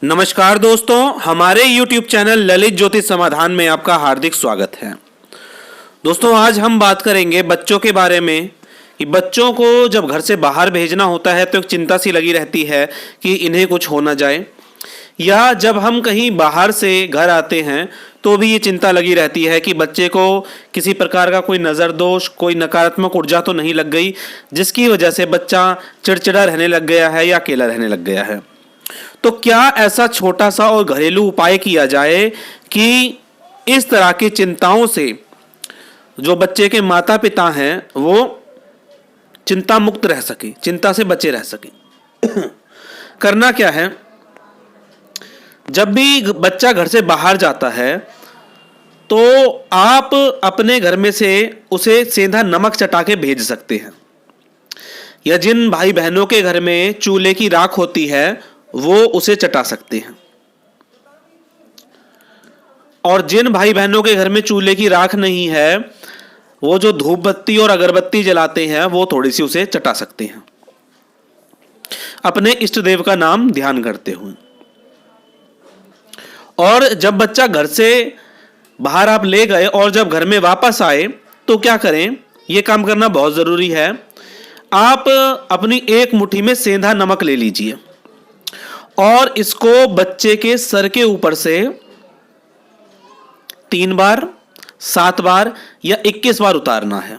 नमस्कार दोस्तों, हमारे YouTube चैनल ललित ज्योतिष समाधान में आपका हार्दिक स्वागत है। दोस्तों, आज हम बात करेंगे बच्चों के बारे में कि बच्चों को जब घर से बाहर भेजना होता है तो एक चिंता सी लगी रहती है कि इन्हें कुछ हो ना जाए, या जब हम कहीं बाहर से घर आते हैं तो भी ये चिंता लगी रहती है कि बच्चे को किसी प्रकार का कोई नज़र दोष, कोई नकारात्मक ऊर्जा तो नहीं लग गई जिसकी वजह से बच्चा चिड़चिड़ा रहने लग गया है या अकेला रहने लग गया है। तो क्या ऐसा छोटा सा और घरेलू उपाय किया जाए कि इस तरह की चिंताओं से जो बच्चे के माता पिता हैं वो चिंता मुक्त रह सके, चिंता से बचे रह सके। करना क्या है, जब भी बच्चा घर से बाहर जाता है तो आप अपने घर में से उसे सेंधा नमक चटा के भेज सकते हैं, या जिन भाई बहनों के घर में चूल्हे की राख होती है वो उसे चटा सकते हैं, और जिन भाई बहनों के घर में चूल्हे की राख नहीं है वो जो धूप बत्ती और अगरबत्ती जलाते हैं वो थोड़ी सी उसे चटा सकते हैं, अपने इष्ट देव का नाम ध्यान करते हुए। और जब बच्चा घर से बाहर आप ले गए और जब घर में वापस आए तो क्या करें, यह काम करना बहुत जरूरी है। आप अपनी एक मुट्ठी में सेंधा नमक ले लीजिए और इसको बच्चे के सर के ऊपर से 3 बार, 7 बार या 21 बार उतारना है।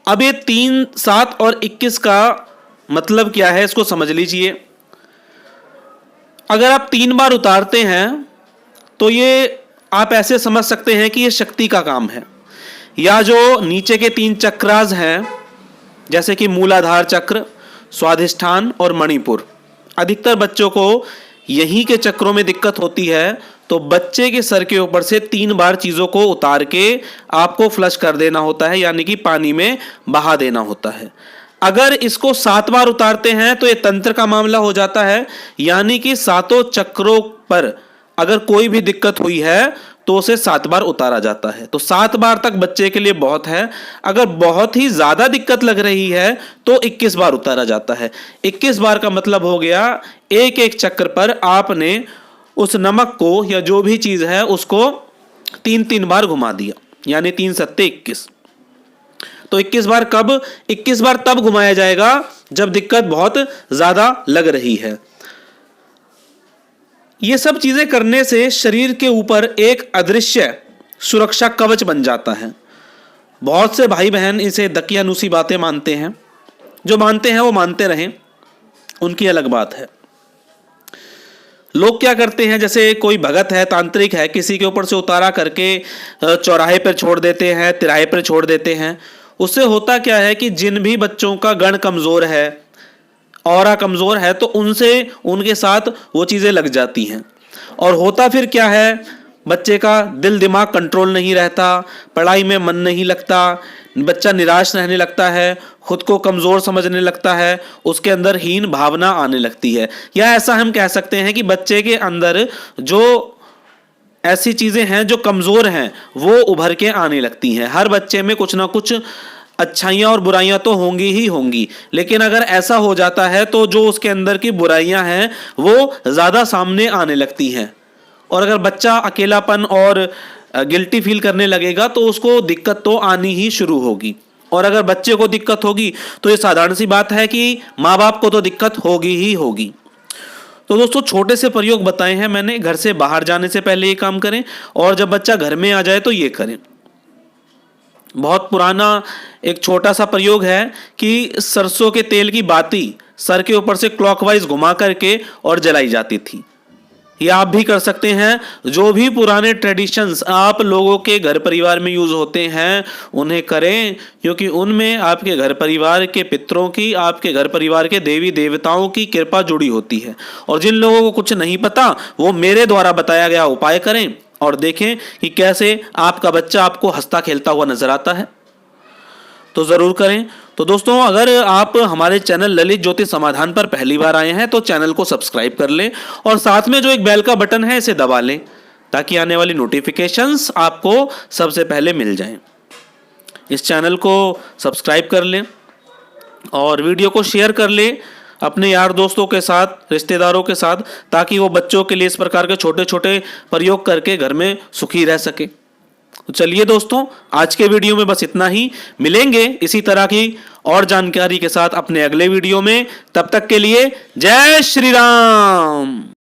अब ये 3, 7 और 21 का मतलब क्या है इसको समझ लीजिए। अगर आप 3 बार उतारते हैं तो ये आप ऐसे समझ सकते हैं कि ये शक्ति का काम है, या जो नीचे के 3 चक्रास हैं जैसे कि मूलाधार चक्र, स्वाधिष्ठान और मणिपुर, अधिकतर बच्चों को यहीं के चक्रों में दिक्कत होती है। तो बच्चे के सर के ऊपर से 3 बार चीज़ों को उतार के आपको फ्लश कर देना होता है, यानी कि पानी में बहा देना होता है। अगर इसको 7 बार उतारते हैं तो ये तंत्र का मामला हो जाता है, यानी कि 7 चक्रों पर अगर कोई भी दिक्कत हुई है तो उसे 7 बार उतारा जाता है। तो 7 बार तक बच्चे के लिए बहुत है। अगर बहुत ही ज्यादा दिक्कत लग रही है तो 21 बार उतारा जाता है। 21 बार का मतलब हो गया एक एक चक्र पर आपने उस नमक को या जो भी चीज है उसको 3-3 बार घुमा दिया, यानी 3 सत्ते 21। तो 21 बार कब? 21 बार तब घुमाया जाएगा जब दिक्कत बहुत ज्यादा लग रही है। ये सब चीजें करने से शरीर के ऊपर एक अदृश्य सुरक्षा कवच बन जाता है। बहुत से भाई बहन इसे दकियानूसी बातें मानते हैं, जो मानते हैं वो मानते रहें, उनकी अलग बात है। लोग क्या करते हैं, जैसे कोई भगत है, तांत्रिक है, किसी के ऊपर से उतारा करके चौराहे पर छोड़ देते हैं, तिराहे पर छोड़ देते हैं। उससे होता क्या है कि जिन भी बच्चों का गण कमजोर है, ऑरा कमजोर है, तो उनके साथ वो चीजें लग जाती हैं। और होता फिर क्या है, बच्चे का दिल दिमाग कंट्रोल नहीं रहता, पढ़ाई में मन नहीं लगता, बच्चा निराश रहने लगता है, खुद को कमजोर समझने लगता है, उसके अंदर हीन भावना आने लगती है। या ऐसा हम कह सकते हैं कि बच्चे के अंदर जो ऐसी चीजें हैं जो कमजोर हैं वो उभर के आने लगती हैं। हर बच्चे में कुछ ना कुछ अच्छाइयाँ और बुराइयाँ तो होंगी ही होंगी, लेकिन अगर ऐसा हो जाता है तो जो उसके अंदर की बुराइयाँ हैं वो ज़्यादा सामने आने लगती हैं। और अगर बच्चा अकेलापन और गिल्टी फील करने लगेगा तो उसको दिक्कत तो आनी ही शुरू होगी। और अगर बच्चे को दिक्कत होगी तो ये साधारण सी बात है कि माँ बाप को तो दिक्कत होगी ही होगी। तो दोस्तों, छोटे से प्रयोग बताए हैं मैंने। घर से बाहर जाने से पहले ये काम करें, और जब बच्चा घर में आ जाए तो ये करें। बहुत पुराना एक छोटा सा प्रयोग है कि सरसों के तेल की बाती सर के ऊपर से क्लॉकवाइज घुमा करके और जलाई जाती थी। ये आप भी कर सकते हैं। जो भी पुराने ट्रेडिशंस आप लोगों के घर परिवार में यूज होते हैं उन्हें करें, क्योंकि उनमें आपके घर परिवार के पितरों की, आपके घर परिवार के देवी देवताओं की कृपा जुड़ी होती है। और जिन लोगों को कुछ नहीं पता वो मेरे द्वारा बताया गया उपाय करें और देखें कि कैसे आपका बच्चा आपको हंसता खेलता हुआ नजर आता है। तो जरूर करें। तो दोस्तों, अगर आप हमारे चैनल ललित ज्योतिष समाधान पर पहली बार आए हैं तो चैनल को सब्सक्राइब कर लें, और साथ में जो एक बेल का बटन है इसे दबा लें ताकि आने वाली नोटिफिकेशंस आपको सबसे पहले मिल जाएं। इस चैनल को सब्सक्राइब कर लें और वीडियो को शेयर कर लें अपने यार दोस्तों के साथ, रिश्तेदारों के साथ, ताकि वो बच्चों के लिए इस प्रकार के छोटे छोटे प्रयोग करके घर में सुखी रह सके। तो चलिए दोस्तों, आज के वीडियो में बस इतना ही। मिलेंगे इसी तरह की और जानकारी के साथ अपने अगले वीडियो में। तब तक के लिए जय श्री राम।